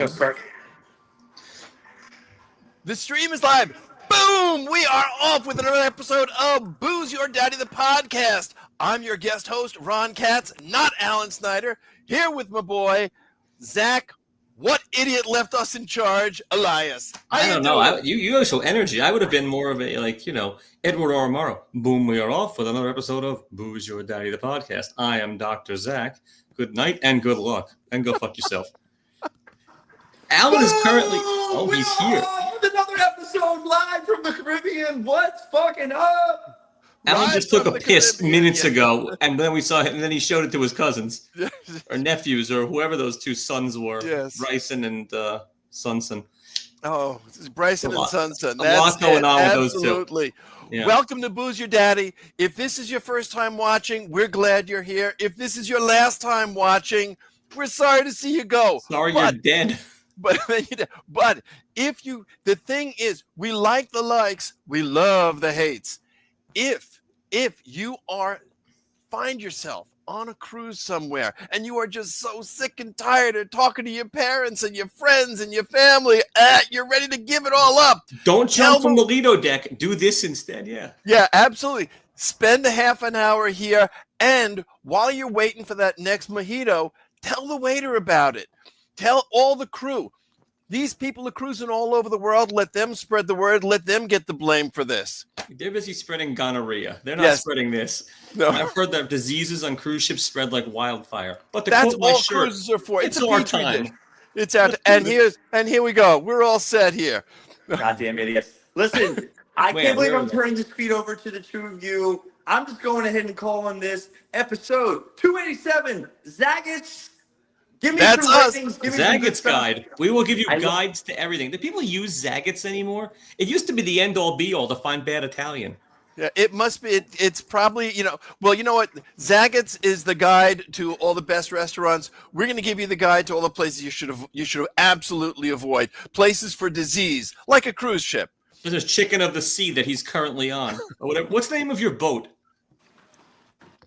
The stream is live. Boom! We are off with another episode of Booze Your Daddy, the podcast. I'm your guest host, Ron Katz, not Alan Snyder, here with my boy, Zach. What idiot left us in charge? Elias. I don't know. You have so energy. I would have been more of a, Edward R. Murrow. Boom, we are off with another episode of Booze Your Daddy, the podcast. I am Dr. Zach. Good night and good luck. And go fuck yourself. Alan is currently... Oh, he's here. Another episode live from the Caribbean. What's fucking up? Alan just took a piss minutes ago, and then we saw him, and then he showed it to his cousins, or nephews, or whoever those two sons were. Yes. Bryson and Sunson. Oh, this is Bryson and Sunson. A lot going on with those two. Absolutely. Yeah. Welcome to Booze Your Daddy. If this is your first time watching, we're glad you're here. If this is your last time watching, we're sorry to see you go. Sorry you're dead. But the thing is, we like the likes, we love the hates. If you find yourself on a cruise somewhere and you are just so sick and tired of talking to your parents and your friends and your family, you're ready to give it all up. Don't jump from the Lido deck. Do this instead. Yeah, absolutely. Spend a half an hour here, and while you're waiting for that next mojito, tell the waiter about it. Tell all the crew. These people are cruising all over the world. Let them spread the word. Let them get the blame for this. They're busy spreading gonorrhea. They're not spreading this. No. I've heard that diseases on cruise ships spread like wildfire. But that's all cruises are for. It's our time. It's out. And here we go. We're all set here. Goddamn idiots. Listen, I can't believe I'm turning this feed over to the two of you. I'm just going ahead and calling this episode 287. Zackatz. Give me That's some us. ratings. Zackatz guide. We will give you guides to everything. Do people use Zackatz anymore? It used to be the end-all be-all to find bad Italian. Yeah, it must be. It's probably, well, you know what? Zackatz is the guide to all the best restaurants. We're going to give you the guide to all the places you should absolutely avoid. Places for disease, like a cruise ship. There's Chicken of the Sea that he's currently on. Or whatever. What's the name of your boat?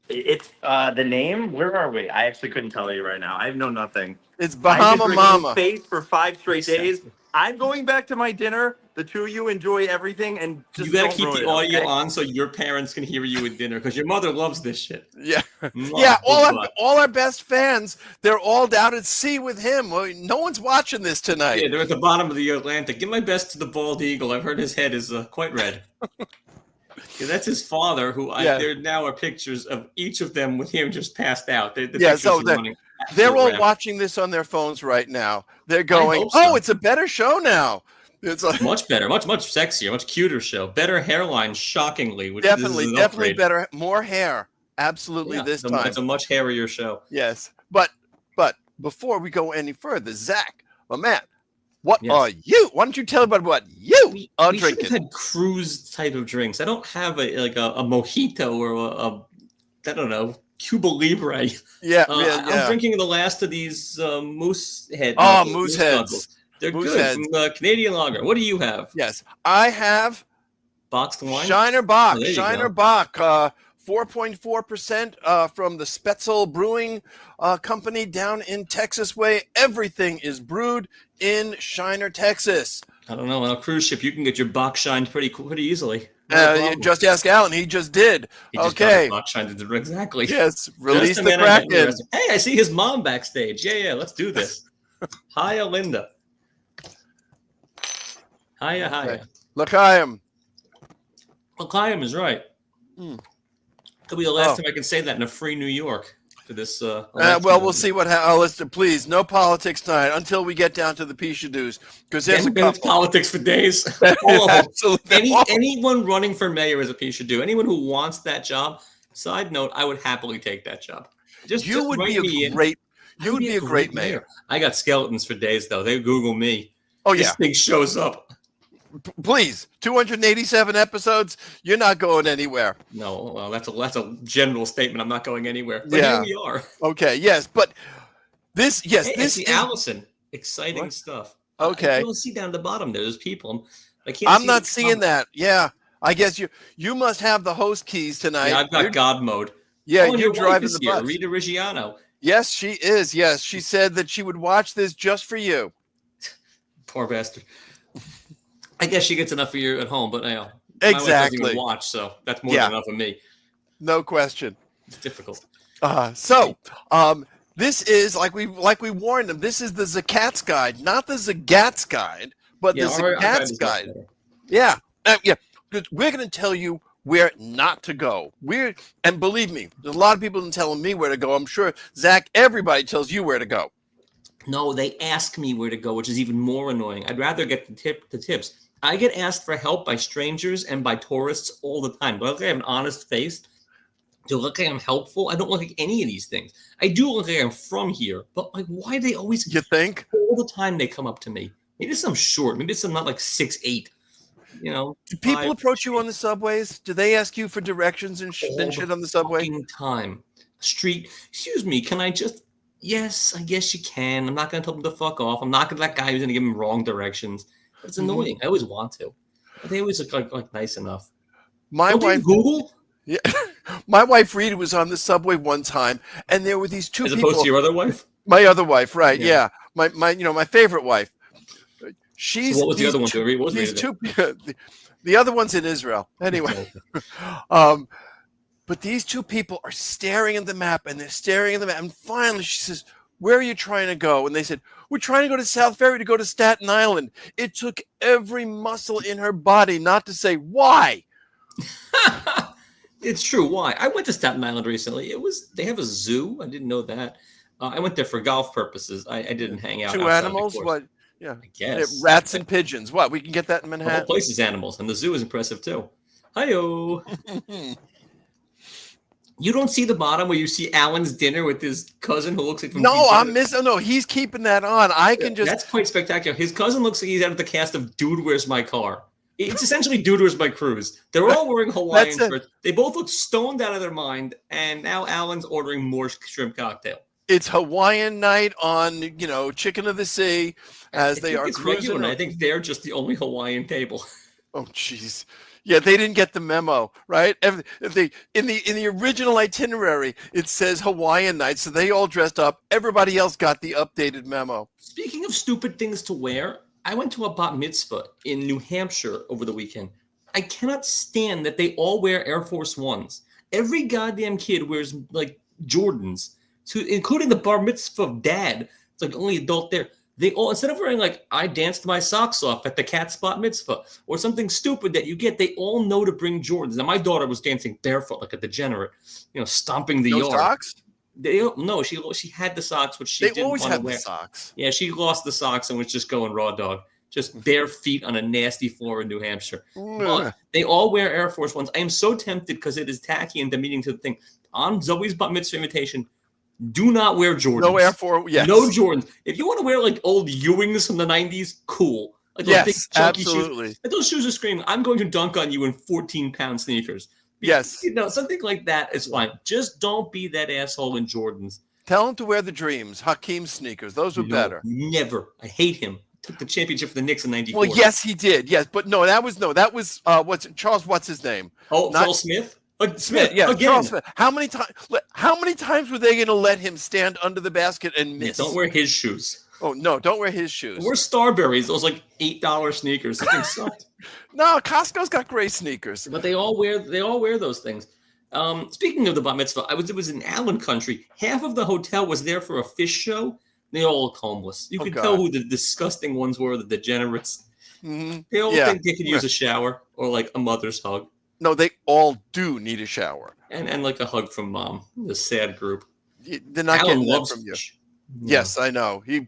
It's the name. Where are we? I actually couldn't tell you right now. I know nothing. It's Bahama Mama. Face for 5 straight days. I'm going back to my dinner. The two of you enjoy everything, and just you gotta keep the audio on so your parents can hear you at dinner because your mother loves this shit. Yeah, yeah. All our best fans, they're all down at sea with him. Well, no one's watching this tonight. Yeah, they're at the bottom of the Atlantic. Give my best to the bald eagle. I've heard his head is quite red. Yeah, that's his father, there now are pictures of each of them with him just passed out. They're all watching this on their phones right now. They're going, oh, it's a better show now. It's like, much better, much sexier, much cuter show. Better hairline, shockingly. Which definitely better. More hair. Absolutely this time. It's a much hairier show. Yes. But before we go any further, Zach, my man, what are you? Why don't you tell about what you are drinking? We had cruise type of drinks. I don't have a mojito or I don't know, Cuba Libre. Yeah, I'm drinking the last of these Moose Head. Oh, Moose Heads. They're good. From Canadian Lager. What do you have? Yes, I have boxed wine. Shiner Bock. 4.4% from the Spetzel Brewing Company down in Texas Way. Everything is brewed in Shiner, Texas. I don't know. On a cruise ship, you can get your bock shined pretty easily. Just ask Alan. He just did. He just got bock shined. Exactly. Yes. Release the Kraken. Hey, I see his mom backstage. Yeah. Let's do this. Hiya, Linda. Hiya. L'chaim. L'chaim is right. It'll be the last time I can say that in a free New York for this. Well, we'll see what happens. Please, no politics tonight until we get down to the Pichadoos, because there's a couple. Politics for days. Absolutely. Anyone running for mayor is a Pichadoo. Anyone who wants that job. Side note: I would happily take that job. You would be a great mayor. I got skeletons for days though. They Google me. Oh yeah, this thing shows up. Please, 287 episodes. You're not going anywhere. No, well, that's a general statement. I'm not going anywhere. But here we are. Okay, yes, but this is Allison. Exciting stuff. Okay, you don't see down at the bottom there. There's people. I'm not seeing that. Yeah, I guess you must have the host keys tonight. Yeah, I've got God mode. Yeah, you're driving the bus. Rita Reggiano. Yes, she is. Yes, she said that she would watch this just for you. Poor bastard. I guess she gets enough for you at home, but my wife doesn't Exactly. even watch, so that's more than enough of me. No question. It's difficult. This is like we warned them. This is the Zackatz guide, not the Zackatz guide, but the Zackatz guide. Yeah. Because we're going to tell you where not to go. And believe me, there's a lot of people telling me where to go. I'm sure, Zach, everybody tells you where to go. No, they ask me where to go, which is even more annoying. I'd rather get the tips. I get asked for help by strangers and by tourists all the time. Do I look like I have an honest face? Do I look like I'm helpful? I don't look like any of these things. I do look like I'm from here, but like, why do they always? You think? All the time they come up to me. Maybe it's I'm short. Maybe it's I'm not like 6'8". You know. Do people approach you on the subways? Do they ask you for directions and shit on the subway? Time. Street. Excuse me. Can I just? Yes, I guess you can. I'm not going to tell them to fuck off. I'm not going to that guy who's going to give them wrong directions. It's annoying. I always want to. But they always look like nice enough. My wife Google. Yeah, my wife Rita was on the subway one time, and there were these two people. As opposed to your other wife? My other wife, right? Yeah. My favorite wife. She's. So what was the other one? The other one's in Israel. Anyway, but these two people are staring at the map, and they're staring at the map, and finally she says, "Where are you trying to go?" And they said, "We're trying to go to South Ferry to go to Staten Island." It took every muscle in her body not to say why. It's true. Why? I went to Staten Island recently. They have a zoo. I didn't know that. I went there for golf purposes. I didn't hang out. Two animals? What? Yeah. I guess. Rats and pigeons. What? We can get that in Manhattan? The whole place is animals, and the zoo is impressive too. Hi-yo. You don't see the bottom where you see Alan's dinner with his cousin who looks like from No, he's keeping that on. That's quite spectacular. His cousin looks like he's out of the cast of Dude, Where's My Car? It's essentially Dude, Where's My Cruise? They're all wearing Hawaiian shirts. They both look stoned out of their mind, and now Alan's ordering more shrimp cocktail. It's Hawaiian night on, Chicken of the Sea as they are cruising. I think they're just the only Hawaiian table. Oh, jeez. Yeah, they didn't get the memo, right? In the original itinerary, it says Hawaiian night, so they all dressed up. Everybody else got the updated memo. Speaking of stupid things to wear, I went to a bat mitzvah in New Hampshire over the weekend. I cannot stand that they all wear Air Force Ones. Every goddamn kid wears like Jordans, including the bar mitzvah dad. It's like the only adult there. They all, instead of wearing like I danced my socks off at the cat spot mitzvah or something stupid that you get, they all know to bring Jordans. Now my daughter was dancing barefoot like a degenerate, stomping the yard. Socks? She had the socks, which she didn't want to wear. They always have the socks. Yeah, she lost the socks and was just going raw dog, just bare feet on a nasty floor in New Hampshire. But they all wear Air Force Ones. I am so tempted because it is tacky and demeaning to the thing. On Zoe's bat mitzvah invitation, do not wear Jordans. No Air Force. Yes. No Jordans. If you want to wear like old Ewings from the 90s, cool. Like those big chunky absolutely. Shoes. Like those shoes are screaming, I'm going to dunk on you in 14-pound sneakers. Yes. Something like that is fine. Just don't be that asshole in Jordans. Tell him to wear the Dreams, Hakeem sneakers. Those were better. Never. I hate him. Took the championship for the Knicks in '94. Well, yes, he did. Yes, but that was what's his name? Oh, Charles Smith? Smith, yeah, again. Charles Smith. How many times were they going to let him stand under the basket and miss? Yeah, don't wear his shoes. Oh no, don't wear his shoes. Wear Starberries, those like $8 sneakers. That thing sucked. No, Costco's got great sneakers. But they all wear those things. Speaking of the bat mitzvah, it was in Allen country. Half of the hotel was there for a fish show. They all look homeless. You could tell who the disgusting ones were, the degenerates. Mm-hmm. They all think they could use a shower or like a mother's hug. No, they all do need a shower. And like a hug from mom, the sad group. They're not getting that from you. Yeah. Yes, I know. He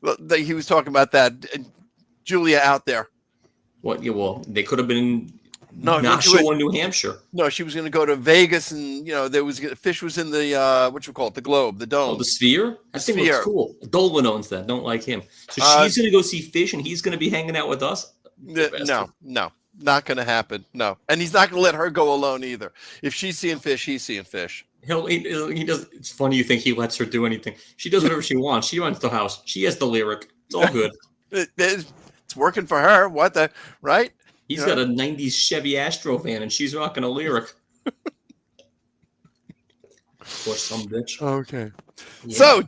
was talking about that. Julia out there. What? Yeah, well, they could have been Nashua, New Hampshire. No, she was going to go to Vegas, and fish was in the the globe, the dome. Oh, the Sphere. I think it's cool. Dolan owns that. Don't like him. So she's going to go see fish, and he's going to be hanging out with us. No, not going to happen. No, and he's not going to let her go alone either. If she's seeing fish, he's seeing fish. He does. It's funny you think he lets her do anything. She does whatever she wants. She runs the house. She has the lyric. It's all good. It's working for her. What the right? He's got a 90s Chevy Astro van, and she's rocking a lyric. Or some bitch. Okay. Yeah. So,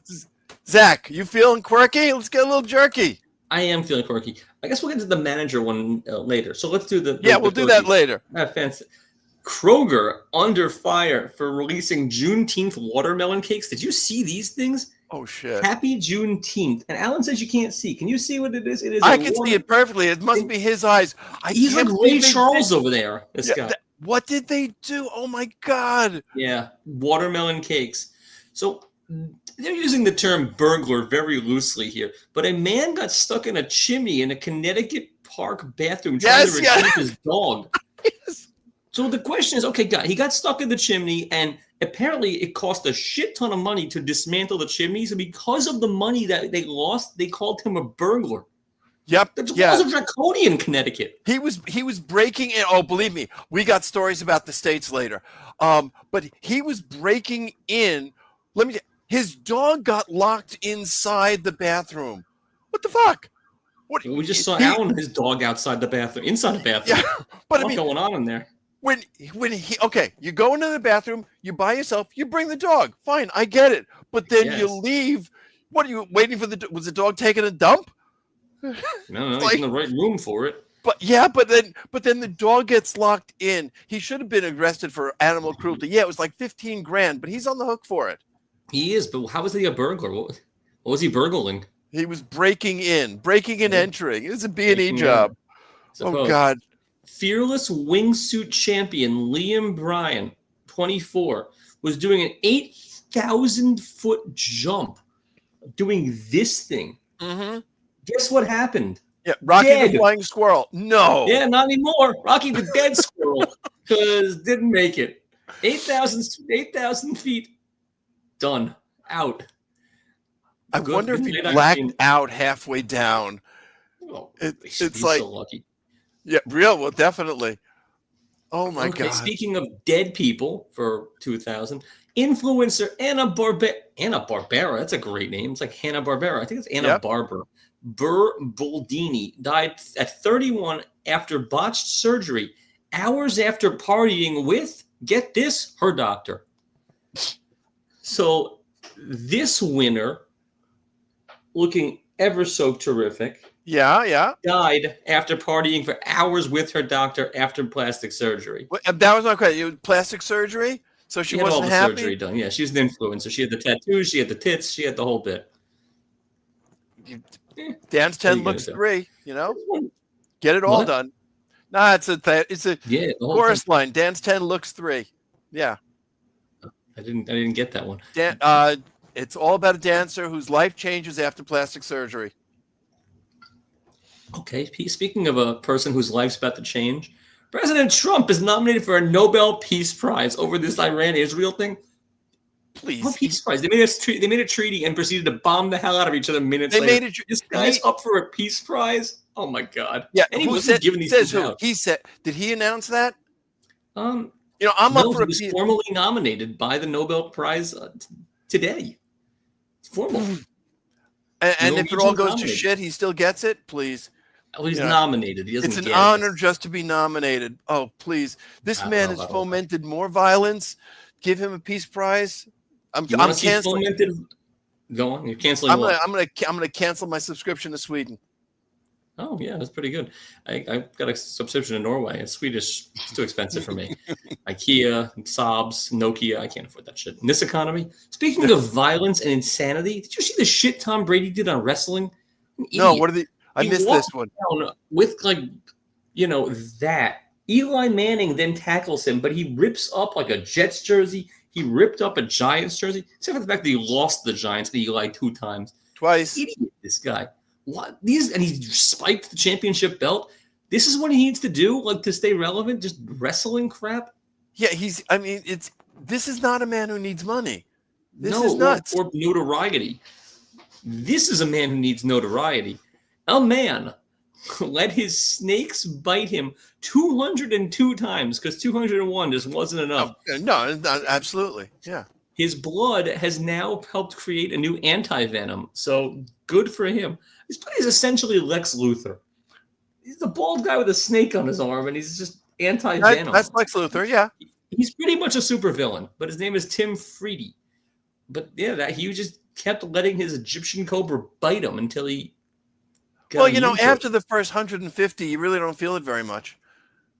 Zach, you feeling quirky? Let's get a little jerky. I am feeling quirky. I guess we'll get to the manager one later. So let's do the we'll do that later. Fancy. Kroger under fire for releasing Juneteenth watermelon cakes. Did you see these things? Oh shit! Happy Juneteenth. And Alan says you can't see. Can you see what it is? It is. I can see it perfectly. It must be his eyes. He's like Ray Charles over there. This guy. What did they do? Oh my god! Yeah, watermelon cakes. So they're using the term burglar very loosely here, but a man got stuck in a chimney in a Connecticut Park bathroom trying to retrieve his dog. Yes. So the question is, okay, he got stuck in the chimney, and apparently it cost a shit ton of money to dismantle the chimneys, and because of the money that they lost, they called him a burglar. Yep. The laws are draconian in Connecticut. He was breaking in. Oh, believe me, we got stories about the states later. But he was breaking in. His dog got locked inside the bathroom. What the fuck? We just saw Alan and his dog outside the bathroom, inside the bathroom. Yeah, but what's going on in there? When you go into the bathroom, you by yourself, you bring the dog. Fine, I get it. But then you leave. What are you waiting for? Was the dog taking a dump? No, he's in the right room for it. But then the dog gets locked in. He should have been arrested for animal cruelty. Yeah, it was like $15,000, but he's on the hook for it. He is, but how was he a burglar? What was he burgling? He was breaking in, entering. It was a B&E job. Oh God. Fearless wingsuit champion Liam Bryan, 24, was doing an 8,000-foot jump, doing this thing. Mm-hmm. Guess what happened? Yeah, Rocky the Flying Squirrel. No. Yeah, not anymore. Rocky the Dead Squirrel, because didn't make it. 8,000 feet, done, out. I wonder if he blacked out halfway down. Oh, it's like so lucky. Yeah, well, definitely. Oh my God. Speaking of dead people for 2000, influencer Anna Barbera. That's a great name. It's like Hanna-Barbera. I think it's Anna Barber. Burr Boldini died at 31 after botched surgery, hours after partying with, get this, her doctor. So this winner, looking ever so terrific. Yeah. Died after partying for hours with her doctor after plastic surgery. That was my question. Plastic surgery? So she wasn't all the happy? surgery done. Yeah, she's an influencer. She had the tattoos, she had the tits, she had the whole bit. Dance 10 looks 3, Get it all done. Nah, it's a chorus line. Dance 10 looks 3. Yeah. I didn't get that one. It's all about a dancer whose life changes after plastic surgery. Okay, speaking of a person whose life's about to change, President Trump is nominated for a Nobel Peace Prize over this Iran-Israel thing. Please. What Peace Prize? They made a treaty and proceeded to bomb the hell out of each other minutes later. This guy's up for a Peace Prize? Oh my God. Yeah, and he wasn't giving these things out. He said, did he announce that? I'm up for he was formally nominated by the Nobel Prize today. It's formal. And if it all goes to shit, he still gets it? Please. Well, he's nominated. He doesn't it's an honor just to be nominated. Oh, please. This man has fomented more violence. Give him a Peace Prize. I'm canceling. Go on. You're canceling. I'm gonna cancel my subscription to Sweden. Oh yeah, that's pretty good. I got a subscription to Norway. It's Swedish. It's too expensive for me. IKEA, Saabs, Nokia. I can't afford that shit in this economy. Speaking of violence and insanity, did you see the shit Tom Brady did on wrestling? No, what are the? I missed this one. With that. Eli Manning then tackles him, but he rips up like a Jets jersey. He ripped up a Giants jersey, except for the fact that he lost the Giants to Eli 2 times. Twice. Idiot, this guy. What? And he spiked the championship belt. This is what he needs to do, to stay relevant. Just wrestling crap. Yeah, this is not a man who needs money. This is nuts. Or notoriety. This is a man who needs notoriety. A man let his snakes bite him 202 times because 201 just wasn't enough. No, absolutely. Yeah. His blood has now helped create a new anti-venom. So good for him. He's essentially Lex Luthor. He's the bald guy with a snake on his arm, and he's just anti-venom. That's Lex Luthor, yeah. He's pretty much a supervillain, but his name is Tim Freedy. But yeah, he just kept letting his Egyptian cobra bite him until he Well, after the first 150, you really don't feel it very much.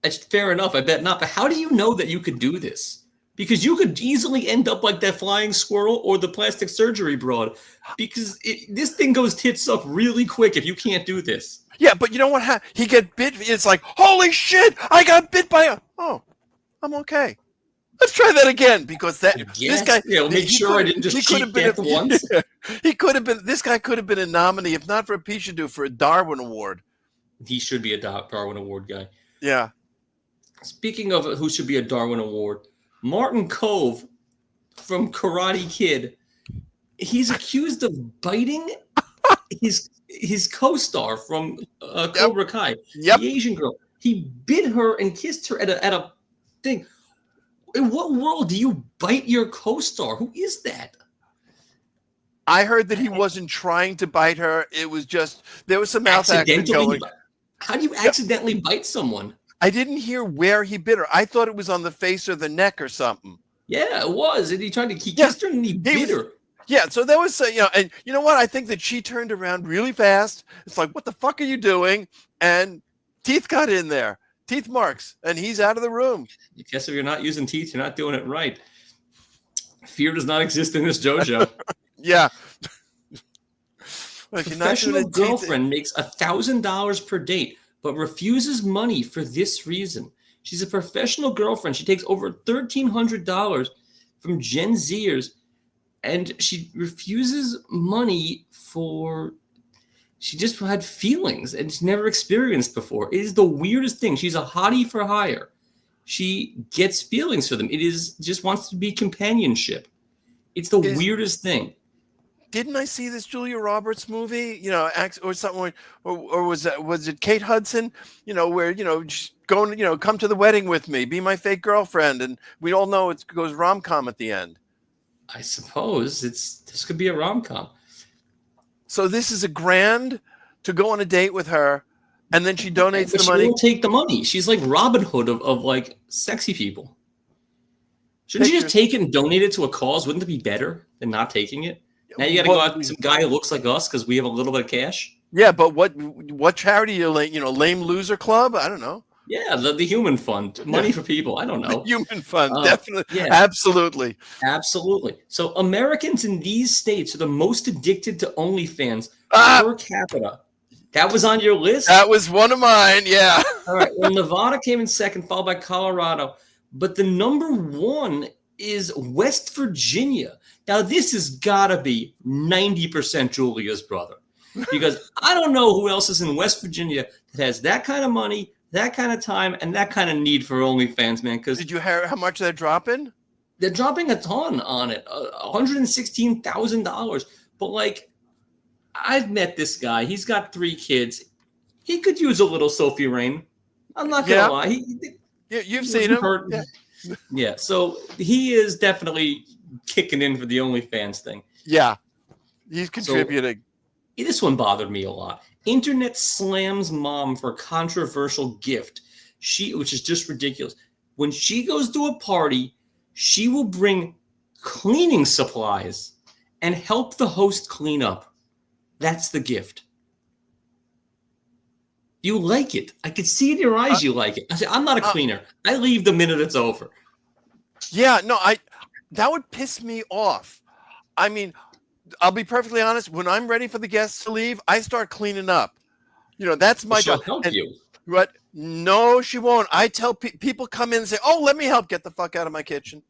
It's fair enough. I bet not. But how do you know that you could do this? Because you could easily end up like that flying squirrel or the plastic surgery broad. Because this thing goes tits up really quick if you can't do this. Yeah, but you know what? He get bit. It's like, holy shit! I got bit by a. Oh, I'm okay. Let's try that again because this guy. Yeah, make sure I didn't just cheat death once. He could have been. This guy could have been a nominee, if not for a Piece do, for a Darwin Award. He should be a Darwin Award guy. Yeah. Speaking of who should be a Darwin Award, Martin Kove from Karate Kid, he's accused of biting his co-star from Cobra Kai, the Asian girl. He bit her and kissed her at a thing. In what world do you bite your co-star? Who is that? I heard that he wasn't trying to bite her. It was just there was some mouth action going. How do you accidentally bite someone? I didn't hear where he bit her. I thought it was on the face or the neck or something. Yeah, it was. And he kissed her and he bit her. Yeah, so there was, and you know what? I think that she turned around really fast. It's like, what the fuck are you doing? And teeth got in there, teeth marks, and he's out of the room. I guess if you're not using teeth, you're not doing it right. Fear does not exist in this JoJo. Yeah. Professional girlfriend makes $1,000 per date, but refuses money for this reason. She's a professional girlfriend. She takes over $1,300 from Gen Zers, and she refuses money for. She just had feelings and she's never experienced before. It is the weirdest thing. She's a hottie for hire. She gets feelings for them. It is just wants to be companionship. It's the weirdest thing. Didn't I see this Julia Roberts movie? Or something, or was it Kate Hudson? Where just going, come to the wedding with me, be my fake girlfriend, and we all know it goes rom-com at the end. I suppose this could be a rom-com. So this is $1,000 to go on a date with her, and then she donates the money. She won't take the money. She's like Robin Hood of like sexy people. Shouldn't you just take it and donate it to a cause? Wouldn't it be better than not taking it? Now you got to go out to some guy who looks like us because we have a little bit of cash. Yeah, but what charity lame loser club? I don't know. Yeah, the Human Fund, money for people. I don't know. The Human Fund, definitely, yeah. Absolutely. So Americans in these states are the most addicted to OnlyFans per capita. That was on your list? That was one of mine, yeah. All right, well, Nevada came in second, followed by Colorado. But the number one is West Virginia. Now, this has got to be 90% Julia's brother. Because I don't know who else is in West Virginia that has that kind of money, that kind of time, and that kind of need for OnlyFans, man. Because did you hear how much they're dropping? They're dropping a ton on it, $116,000. But, like, I've met this guy. He's got 3 kids. He could use a little Sophie Rain. I'm not going to lie. You've seen him. Yeah, so he is definitely kicking in for the OnlyFans thing. Yeah, he's contributing. So, this one bothered me a lot. Internet slams mom for controversial gift. Which is just ridiculous. When she goes to a party, she will bring cleaning supplies and help the host clean up. That's the gift. You like it. I can see in your eyes you like it. I say, I'm not a cleaner. I leave the minute it's over. Yeah, no, that would piss me off. I mean, I'll be perfectly honest. When I'm ready for the guests to leave, I start cleaning up. That's my job. She'll help you. What? No, she won't. I tell people come in and say, "Oh, let me help. Get the fuck out of my kitchen.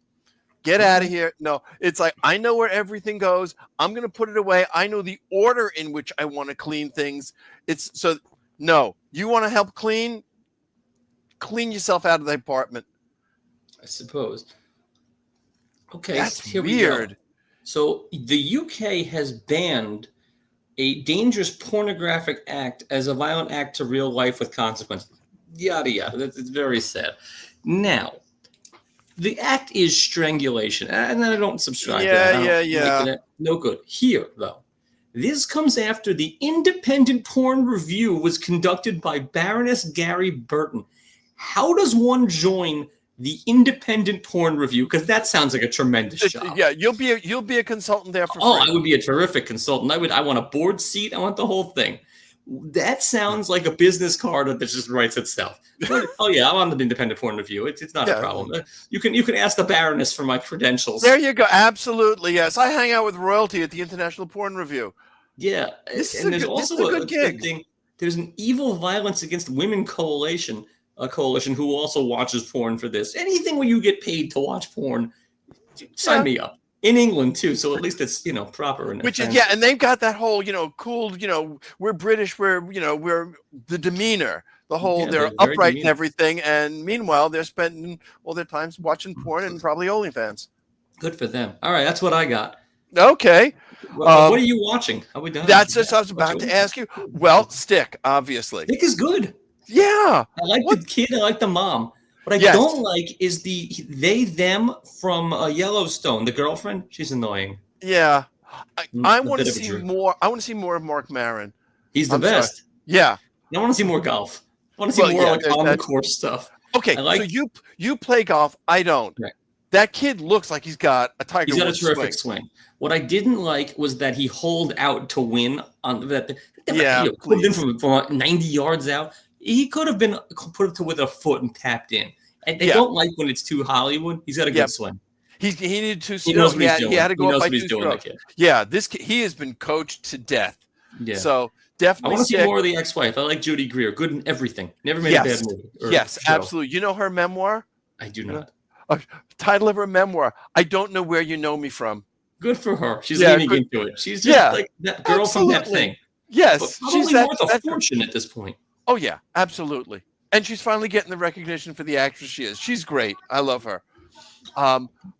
Get out of here." No, it's like I know where everything goes. I'm going to put it away. I know the order in which I want to clean things. No, you want to help clean yourself out of the apartment. I suppose. Okay, that's weird. So the UK has banned a dangerous pornographic act as a violent act to real life with consequences. Yada, yada. It's very sad. Now, the act is strangulation. And I don't subscribe to that. Yeah. No good. Here, though. This comes after the independent porn review was conducted by Baroness Gary Burton. How does one join the independent porn review? Because that sounds like a tremendous job. Yeah, you'll be a consultant there for free. I would be a terrific consultant. I want a board seat. I want the whole thing. That sounds like a business card that just writes itself. Oh yeah, I'm on the independent porn review. It's not a problem. You can ask the Baroness for my credentials. There you go. Absolutely, yes. I hang out with royalty at the International Porn Review. Yeah, and there's also a good thing. There's an Evil Violence Against Women coalition, who also watches porn for this. Anything where you get paid to watch porn, sign me up. In England too, so at least it's proper. Which is and they've got that whole cool we're British, we're the demeanor, the whole they're upright and everything, and meanwhile they're spending all their time watching porn and probably OnlyFans. Good for them. All right, that's what I got. Okay. What are you watching? Are we done? That's just I was about to ask you. Well, Stick, obviously. Stick is good. Yeah. I like the kid. I like the mom. What I don't like is the them from Yellowstone. The girlfriend, she's annoying. Yeah, I want to see more. I want to see more of Mark Maron. He's the best. Sorry. Yeah, I want to see more golf. I want to see more on the course stuff. Okay, so you play golf. I don't. Right. That kid looks like he's got a Tiger. He's got a terrific swing. What I didn't like was that he holed out to win on that. Could have been from 90 yards out. He could have been put with a foot and tapped in. And they don't like when it's too Hollywood. He's got a good swing. He needed two strokes. He knows what he's doing. He had to go up by 2 strokes. Yeah, this kid, he has been coached to death. Yeah. So definitely. I want to see more of the ex-wife. I like Judy Greer. Good in everything. Never made a bad movie. Yes, absolutely. You know her memoir? I do not. Title of her memoir: I Don't Know Where You Know Me From. Good for her. She's leaning into it. She's just like that girl from that thing. Yes, but she's worth a fortune at this point. Oh yeah, absolutely. And she's finally getting the recognition for the actress she is. She's great. I love her.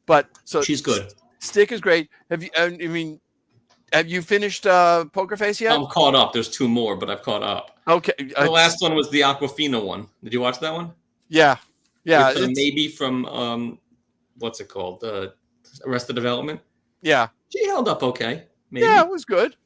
But she's good. Stick is great. Have you finished Poker Face yet? I'm caught up. There's 2 more, but I've caught up. Okay. The last one was the Aquafina one. Did you watch that one? Yeah. Yeah. Maybe from what's it called? Arrested Development. Yeah. She held up okay. Maybe. Yeah, it was good.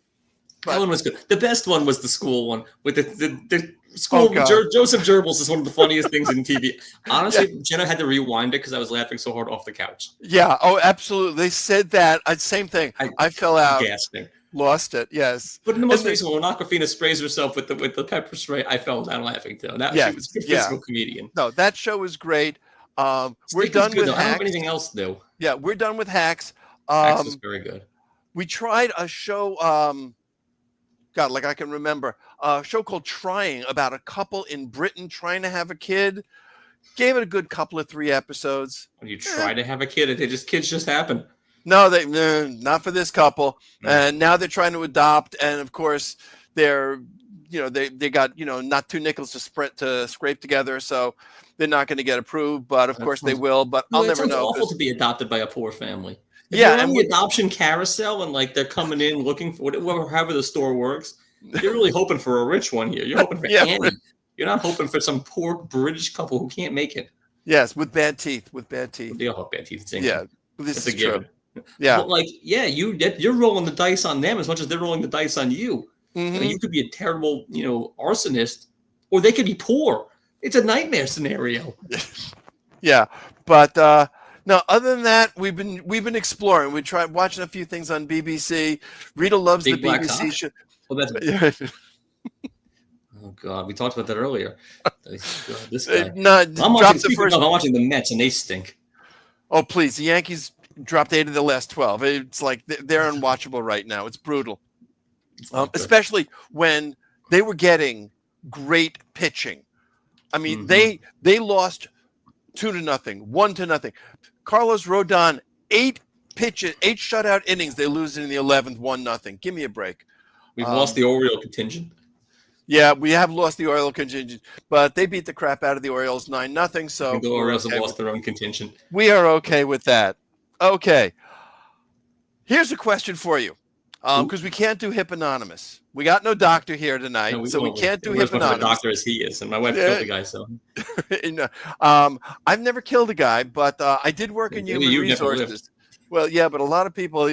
That one was good. The best one was the school one with the school. Joseph Gerbils is one of the funniest things in TV. Honestly, Jenna had to rewind it because I was laughing so hard off the couch. Yeah. Oh, absolutely. They said that. Same thing. I fell out. Gasping. Lost it. Yes. But in the most recent one, when Aquafina sprays herself with the pepper spray, I fell down laughing too. She was a physical comedian. No, that show was great. We're done with Hacks. I don't have anything else to do. Yeah, we're done with Hacks. Hacks is very good. We tried a show. I can remember a show called Trying about a couple in Britain trying to have a kid. Gave it a good couple of 3 episodes. When you try to have a kid, kids just happen. No, not for this couple. And now they're trying to adopt, and of course they're they got not 2 nickels to scrape together, so they're not going to get approved. But of course they will. But I'll never know. It's awful to be adopted by a poor family. If you're on the adoption carousel and they're coming in looking for however the store works, you're really hoping for a rich one here. You're hoping for Annie. You're not hoping for some poor British couple who can't make it. Yes, with bad teeth. They all have bad teeth. Yeah, this is true. Yeah, but you're rolling the dice on them as much as they're rolling the dice on you. Mm-hmm. I mean, you could be a terrible, arsonist, or they could be poor. It's a nightmare scenario. Yeah, but no. Other than that, we've been exploring. We tried watching a few things on BBC. Rita loves Big the BBC show. Well, that's. Oh God, we talked about that earlier. This guy. I'm watching the Mets, and they stink. Oh please, the Yankees dropped 8 of the last 12. It's like they're unwatchable right now. It's brutal, especially when they were getting great pitching. I mean, they lost 2-0, 1-0. Carlos Rodon, 8 shutout innings. They lose in the 11th, 1-0. Give me a break. We've lost the Oriole contingent. Yeah, we have lost the Oriole contingent, but they beat the crap out of the Orioles 9-0. So the Orioles have lost their own contingent. We are okay with that. Okay. Here's a question for you, because we can't do Hip Anonymous. We got no doctor here tonight, we can't do Hip Anonymous. A doctor as he is, and my wife killed the guy. So, I've never killed a guy, but I did work in human resources. Well, yeah, but a lot of people,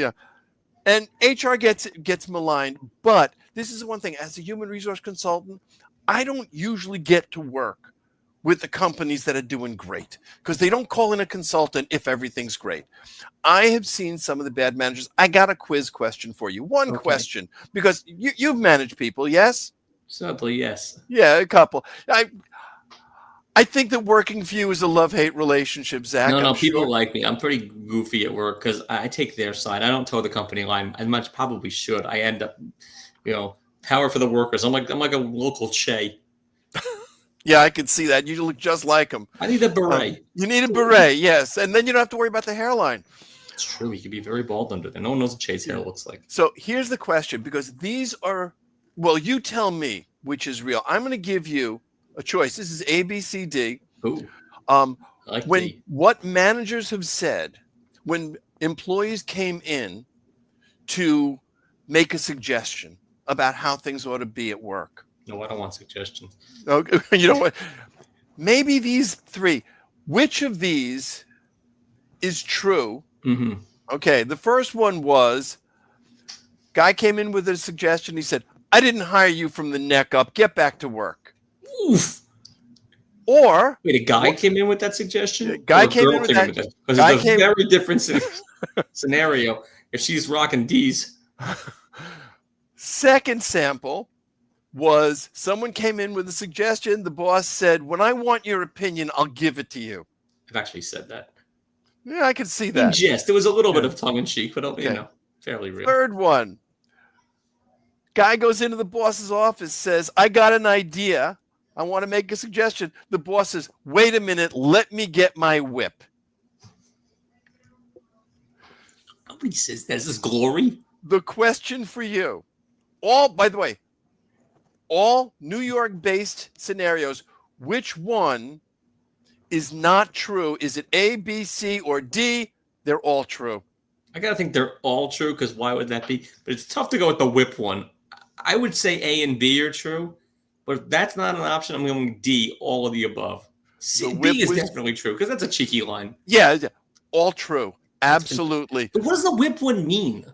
and HR gets maligned. But this is one thing: as a human resource consultant, I don't usually get to work with the companies that are doing great because they don't call in a consultant if everything's great. I have seen some of the bad managers. I got a quiz question for you. One question, because you've managed people, yes? Sadly, yes. Yeah, a couple. I think that working for you is a love-hate relationship, Zach. No, I'm people sure. like me. I'm pretty goofy at work because I take their side. I don't toe the company line as much. Probably should. I end up, power for the workers. I'm like a local Che. Yeah, I can see that. You look just like him. I need a beret. You need a beret, yes, and then you don't have to worry about the hairline. It's true. You can be very bald under there. No one knows what Che's hair looks like. So here's the question, because these are, well, you tell me which is real. I'm going to give you a choice. This is A, B, C, D. Ooh. Like what managers have said when employees came in to make a suggestion about how things ought to be at work. No, I don't want suggestions. Okay, you know what? Maybe these three. Which of these is true? Mm-hmm. Okay, the first one was, guy came in with a suggestion. He said, "I didn't hire you from the neck up. Get back to work." Oof. Or wait, a guy came in with that suggestion? A guy came in with that. Because it's a very different scenario if she's rocking D's. Second sample was someone came in with a suggestion. The boss said, "When I want your opinion, I'll give it to you." I've actually said that. Yeah, I can see that. In jest. There was a little bit of tongue in cheek, but fairly real. Third one. Guy goes into the boss's office, says, "I got an idea. I want to make a suggestion." The boss says, "Wait a minute, let me get my whip." Nobody says that. Is this glory? The question for you, by the way, all New York-based scenarios, which one is not true? Is it A, B, C, or D? They're all true. I gotta think they're all true, because why would that be? But it's tough to go with the whip one. I would say A and B are true, but if that's not an option, I'm going D, all of the above. B is definitely true, because that's a cheeky line. Yeah, all true. Absolutely. But what does the whip one mean?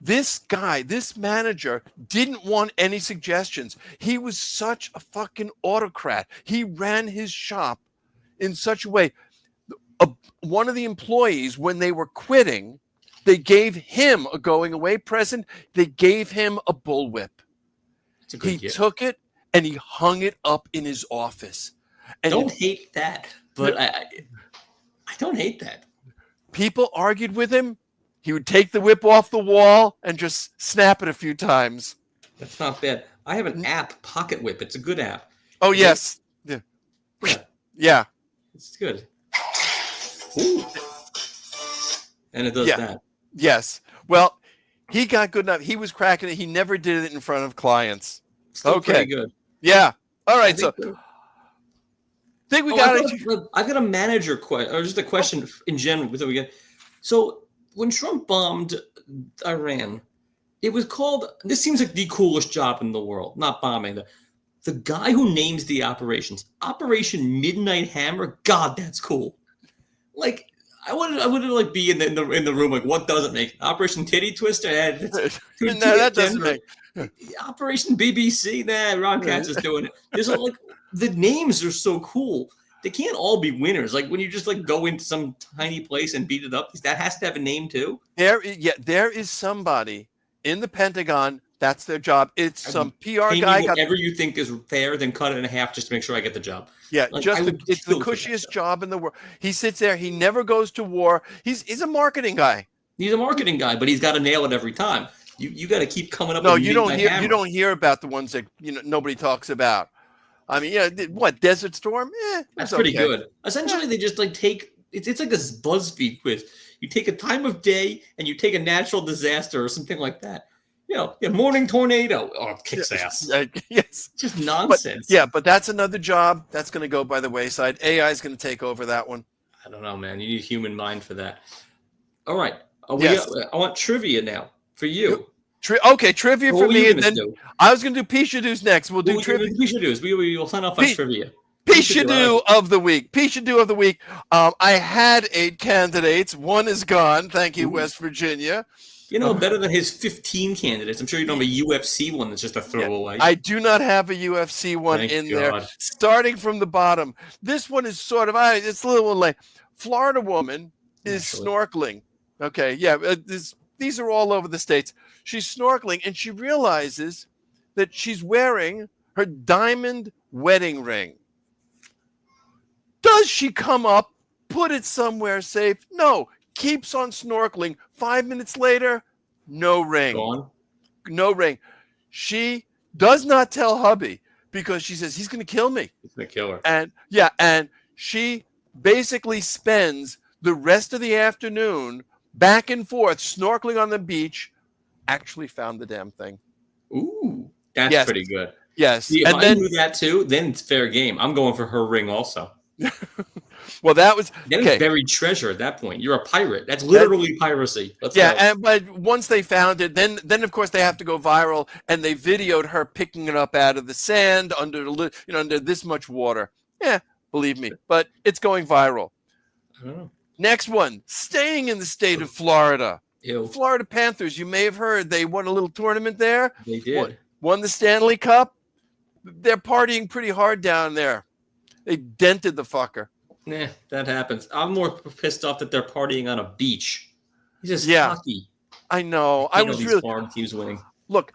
This guy, this manager, didn't want any suggestions. He was such a fucking autocrat. He ran his shop in such a way. One of the employees, when they were quitting, they gave him a going away present. They gave him a bullwhip. He took it and he hung it up in his office. And don't hate that, but I don't hate that. People argued with him. He would take the whip off the wall and just snap it a few times. That's not bad. I have an app, Pocket Whip. It's a good app. Oh, yes. Yeah. It's good. Ooh. And it does that. Yes. Well, he got good enough. He was cracking it. He never did it in front of clients. Still pretty good. Yeah. All right. So I think we got I've got a manager question, or just a question in general before we get. So when Trump bombed Iran, it was called. This seems like the coolest job in the world. Not bombing the guy who names the operations, Operation Midnight Hammer. God, that's cool. Like I would like be in the room. Like, what does it make? Operation Titty Twister. No, that doesn't make. Operation BBC. Nah, Ron Katz is doing it. There's like the names are so cool. They can't all be winners. Like when you just like go into some tiny place and beat it up, that has to have a name too. There is somebody in the Pentagon. That's their job. It's some PR guy. Whatever you think is fair, then cut it in half just to make sure I get the job. Yeah, like, it's the cushiest job in the world. He sits there. He never goes to war. He's a marketing guy. He's a marketing guy, but he's got to nail it every time. You got to keep coming up. No, you don't hear about the ones that nobody talks about. I mean, what Desert Storm? That's pretty good. Essentially, they just like take it's like this BuzzFeed quiz. You take a time of day and you take a natural disaster or something like that. Morning tornado. Oh, it kicks ass. Yes. Just nonsense. But that's another job that's going to go by the wayside. AI is going to take over that one. I don't know, man. You need a human mind for that. All right. I want trivia now for you. Trivia for me. And then I was going to do Pishadoo's next. We'll do trivia. Pishadoo's. We will sign off on trivia. Pishadoo of the week. Pishadoo of the week. I had 8 candidates. One is gone. Thank you, West Virginia. Better than his 15 candidates. I'm sure you don't have a UFC one that's just a throwaway. I do not have a UFC one there. Starting from the bottom. This one is sort of, it's a little late. Florida woman is snorkeling. Okay, these are all over the states. She's snorkeling and she realizes that she's wearing her diamond wedding ring. Does she come up, put it somewhere safe? No. Keeps on snorkeling. 5 minutes later, no ring. Gone. No ring. She does not tell hubby because she says he's going to kill me. He's going to kill her. And she basically spends the rest of the afternoon back and forth snorkeling on the beach. Actually found the damn thing. Ooh, that's pretty good. Yes. See, if and I then knew that too, then it's fair game. I'm going for her ring also. Well, that was It's buried treasure at that point. You're a pirate. That's literally piracy. Let's go. But once they found it, then of course they have to go viral, and they videoed her picking it up out of the sand under this much water. Yeah, believe me, but it's going viral. I don't know. Next one, staying in the state of Florida. Ew. Florida Panthers. You may have heard they won a little tournament there. They did. Won the Stanley Cup. They're partying pretty hard down there. They dented the fucker. Nah, that happens. I'm more pissed off that they're partying on a beach. He's just cocky. I know. I was really foreign teams winning. Look,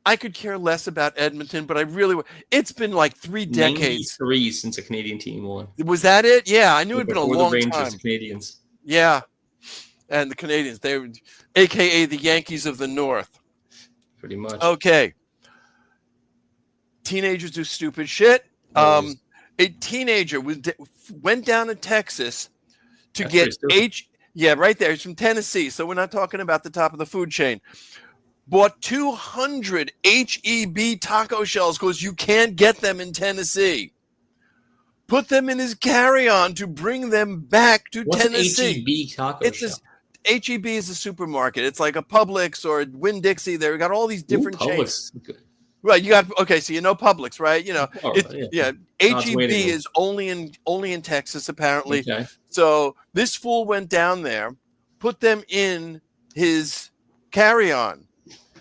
I could care less about Edmonton, but I really. It's been like 3 decades. 93 since a Canadian team won. Was that it? Yeah, I knew it'd been a long the Rangers, time. Canadians. Yeah, and the Canadians. They were, AKA the Yankees of the North. Pretty much. Okay. Teenagers do stupid shit. A teenager went down to Texas to get right there. He's from Tennessee, so we're not talking about the top of the food chain. Bought 200 HEB taco shells because you can't get them in Tennessee. Put them in his carry-on to bring them back to Tennessee. HEB taco shell? HEB is a supermarket. It's like a Publix or Winn-Dixie. They've got all these different chains. Right, you got so you know Publix, right? You know, HEB is only in Texas apparently. Okay. So this fool went down there, put them in his carry-on.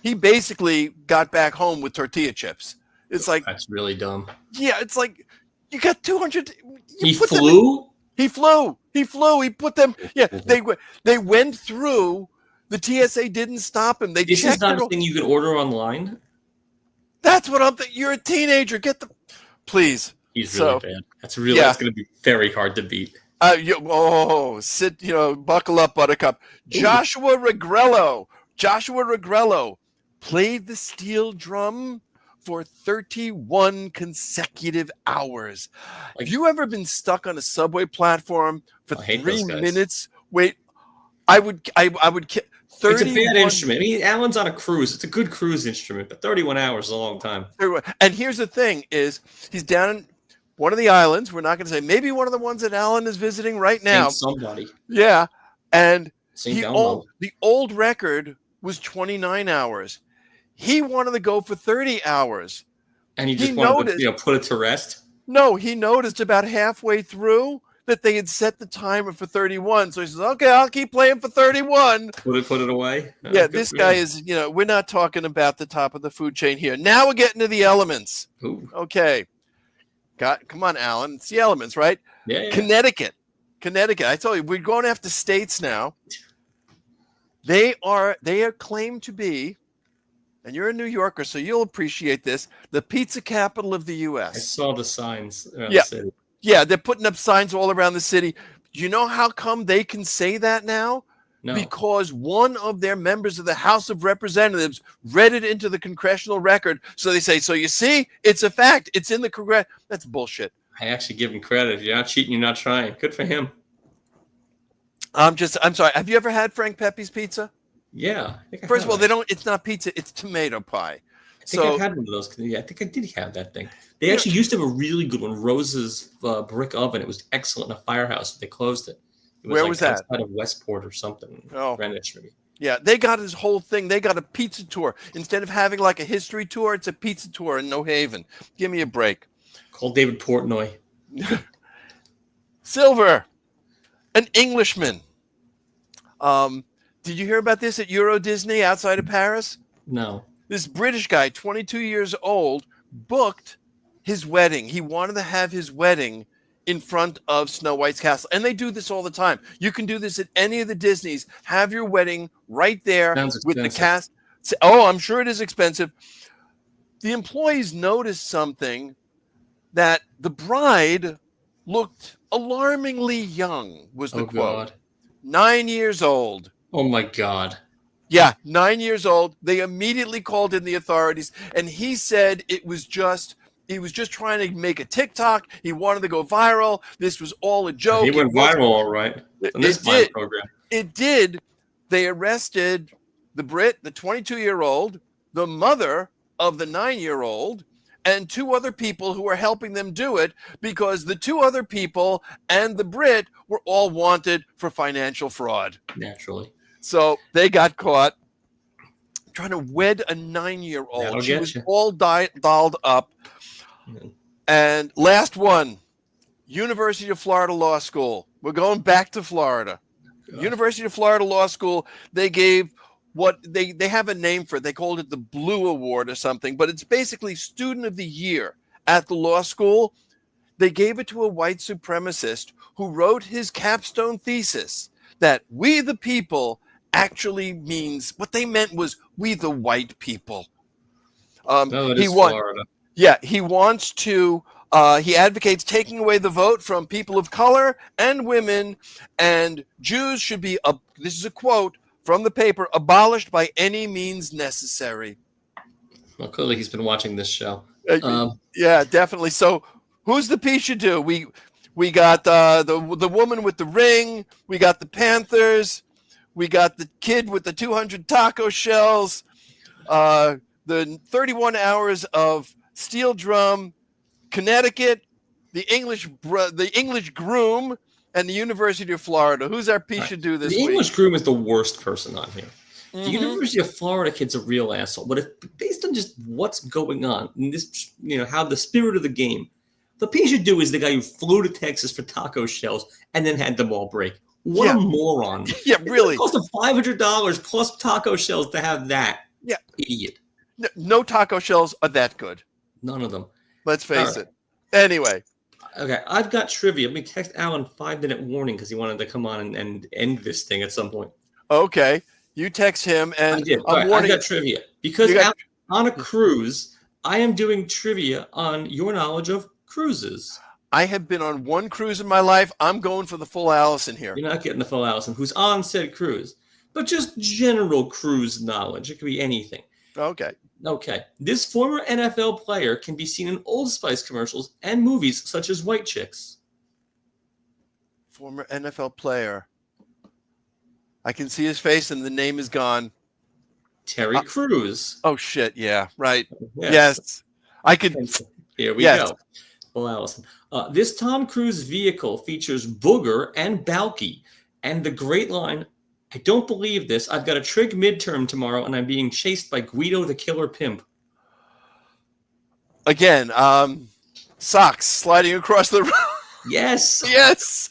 He basically got back home with tortilla chips. It's like that's really dumb. Yeah, it's like you got 200. He flew. He flew. He put them. Yeah, they went through. The TSA didn't stop him. This is not a thing you can order online. That's what I'm thinking. You're a teenager. Please. He's really bad. That's going to be very hard to beat. Buckle up, Buttercup. Joshua Regrello played the steel drum for 31 consecutive hours. Have you ever been stuck on a subway platform for 3 minutes? Wait, I would. It's a bad instrument. I mean, Alan's on a cruise. It's a good cruise instrument, but 31 hours is a long time. And here's the thing is he's down in one of the islands. We're not going to say maybe one of the ones that Alan is visiting right now. Somebody. Yeah. And the old record was 29 hours. He wanted to go for 30 hours. And he just wanted to put it to rest? No, he noticed about halfway through that they had set the timer for 31. So he says, okay, I'll keep playing for 31. Put it away? Yeah, this guy is, we're not talking about the top of the food chain here. Now we're getting to the elements. Ooh. Okay. Come on, Alan. It's the elements, right? Yeah. Connecticut. I told you, we're going after states now. They are claimed to be, and you're a New Yorker, so you'll appreciate this, the pizza capital of the U.S. I saw the signs around the city. Yeah, they're putting up signs all around the city. Do you know how come they can say that now? No. Because one of their members of the House of Representatives read it into the congressional record. So they say, so you see, it's a fact. It's in the Congress. That's bullshit. I actually give him credit. You're not cheating. You're not trying. Good for him. I'm sorry. Have you ever had Frank Pepe's pizza? Yeah. First of all, it's not pizza. It's tomato pie. I think I've had one of those. Yeah, I think I did have that thing. They actually used to have a really good one, Rose's brick oven. It was excellent in a firehouse. They closed it. Where was that? Outside of Westport or something. Greenwich, maybe. Yeah, they got his whole thing. They got a pizza tour. Instead of having like a history tour, it's a pizza tour in New Haven. Give me a break. Call David Portnoy. Silver, an Englishman. Did you hear about this at Euro Disney outside of Paris? No. This British guy, 22 years old, booked his wedding. He wanted to have his wedding in front of Snow White's castle. And they do this all the time. You can do this at any of the Disneys. Have your wedding right there with the cast. Oh, I'm sure it is expensive. the employees noticed something, that the bride looked alarmingly young, was the quote. God. 9 years old. Oh my God. Yeah, 9 years old. They immediately called in the authorities, and he said he was just trying to make a TikTok. He wanted to go viral. This was all a joke. He went viral, all right. On this fine program. It did. They arrested the Brit, the 22-year-old, the mother of the 9-year-old, and 2 other people who were helping them do it, because the 2 other people and the Brit were all wanted for financial fraud. Naturally. So they got caught trying to wed a 9-year-old. She was all dolled up. And last one, University of Florida Law School. We're going back to Florida. God. University of Florida Law School, they gave what they have a name for it. They called it the Blue Award or something, but it's basically Student of the Year at the law school. They gave it to a white supremacist who wrote his capstone thesis that we the people actually means, what they meant was we the white people. It is Florida. Yeah, he wants to, he advocates taking away the vote from people of color and women, and Jews should be, this is a quote from the paper, abolished by any means necessary. Well, clearly he's been watching this show. Yeah, definitely. So who's the piece you do? We got the woman with the ring. We got the Panthers. We got the kid with the 200 taco shells. The 31 hours of steel drum, Connecticut, the English groom, and the University of Florida. Who's our piece to do this week? The English groom is the worst person on here. Mm-hmm. The University of Florida kid's a real asshole. But if, based on just what's going on, and this, how the spirit of the game, the piece you do is the guy who flew to Texas for taco shells and then had them all break. What a moron. Yeah, really. It cost him $500 plus taco shells to have that. Yeah. Idiot. No taco shells are that good. None of them. Let's face it. Anyway. Okay, I've got trivia. Let me text Alan 5-minute warning because he wanted to come on and end this thing at some point. Okay. You text him and I did. I've got trivia. Because on a cruise, I am doing trivia on your knowledge of cruises. I have been on one cruise in my life. I'm going for the full Allison here. You're not getting the full Allison, who's on said cruise. But just general cruise knowledge. It could be anything. Okay. This former NFL player can be seen in Old Spice commercials and movies such as White Chicks. Former NFL player. I can see his face and the name is gone. Terry Crews. Oh, shit. Yeah, right. Yes. I could. Here we go. Well, Allison. This Tom Cruise vehicle features Booger and Balky and the great line, I don't believe this. I've got a trig midterm tomorrow, and I'm being chased by Guido the Killer Pimp. Again, socks sliding across the room. Yes. Yes.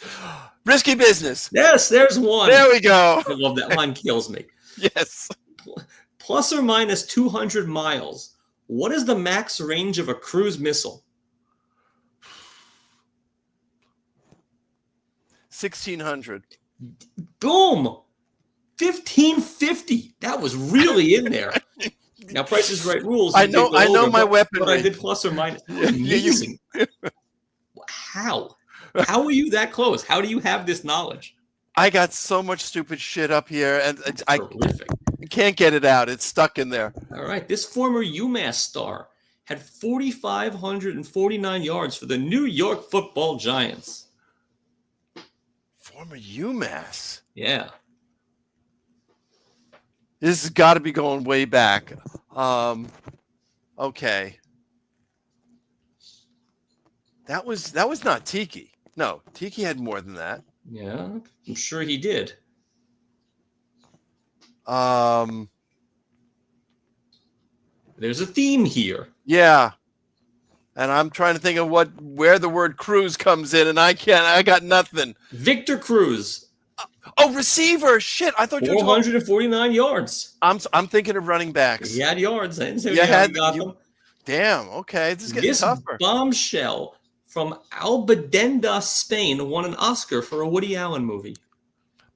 Risky business. Yes, there's one. There we go. I love that line. Kills me. Yes. Plus or minus 200 miles. What is the max range of a cruise missile? 1,600. Boom. 1,550. That was really in there. Now, Price is Right rules. I know my weaponry. But I did plus or minus. Amazing. How? How are you that close? How do you have this knowledge? I got so much stupid shit up here, and I can't get it out. It's stuck in there. All right. This former UMass star had 4,549 yards for the New York Football Giants. Former UMass? Yeah. This has got to be going way back. Okay. That was not Tiki. No, Tiki had more than that. Yeah, I'm sure he did. There's a theme here. Yeah. And I'm trying to think of where the word cruise comes in, and I got nothing. Victor Cruz. Oh, receiver! Shit, I thought you were 449 yards. I'm thinking of running backs. He had yards. I didn't say them. Damn. Okay, this is getting tougher. Bombshell from Albadenda, Spain, won an Oscar for a Woody Allen movie.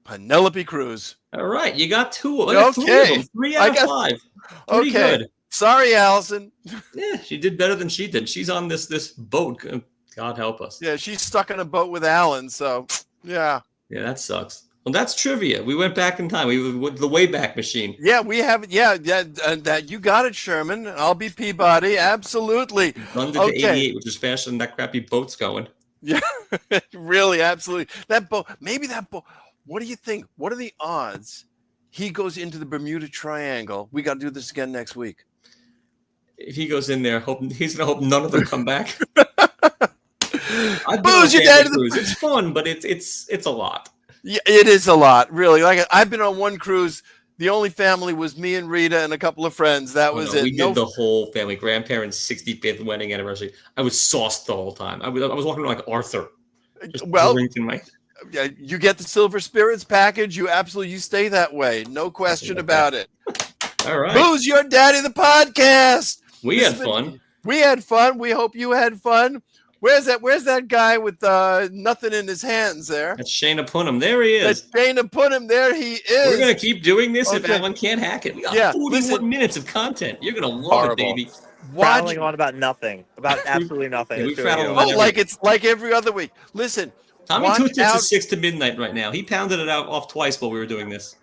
Penelope Cruz. All right, you got two. Okay, 3 out of 5. Pretty good. Sorry, Allison. Yeah, she did better than she did. She's on this boat. God help us. Yeah, she's stuck in a boat with Alan. So, yeah. Yeah, that sucks. Well, that's trivia. We went back in time. We went the Wayback Machine. Yeah, we have. Yeah, that you got it, Sherman. I'll be Peabody. Absolutely. Gunned it to 88, which is faster than that crappy boat's going. Yeah, really, absolutely. That boat. Maybe that boat. What do you think? What are the odds he goes into the Bermuda Triangle? We got to do this again next week. If he goes in there, he's gonna hope none of them come back. Booze your dad to the cruise. It's fun, but it's a lot. Yeah, it is a lot, really. Like I've been on one cruise. The only family was me and Rita and a couple of friends. That was it. We did the whole family, grandparents' 65th wedding anniversary. I was sauced the whole time. I was walking around like Arthur. Well, drinking my... you get the Silver Spirits package. You stay that way. No question about it. All right. Who's your daddy? The podcast. We had fun. We had fun. We hope you had fun. Where's that guy with nothing in his hands there? That's Shayna Punnam. There he is. That's Shayna Punnam. There he is. We're going to keep doing this if Alan can't hack it. We got 41 minutes of content. You're going to love it, baby. Prattling on about nothing. About absolutely nothing. Yeah, we prattle on like it's like every other week. Listen. Tommy Toots is 6 to midnight right now. He pounded it off twice while we were doing this.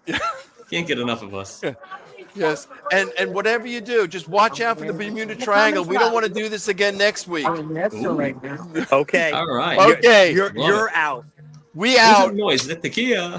Can't get enough of us. Yes, and whatever you do, just watch out for the Bermuda Triangle. We don't want to do this again next week. Okay. All right. Okay. You're out. We out. Noise. That's the Kia.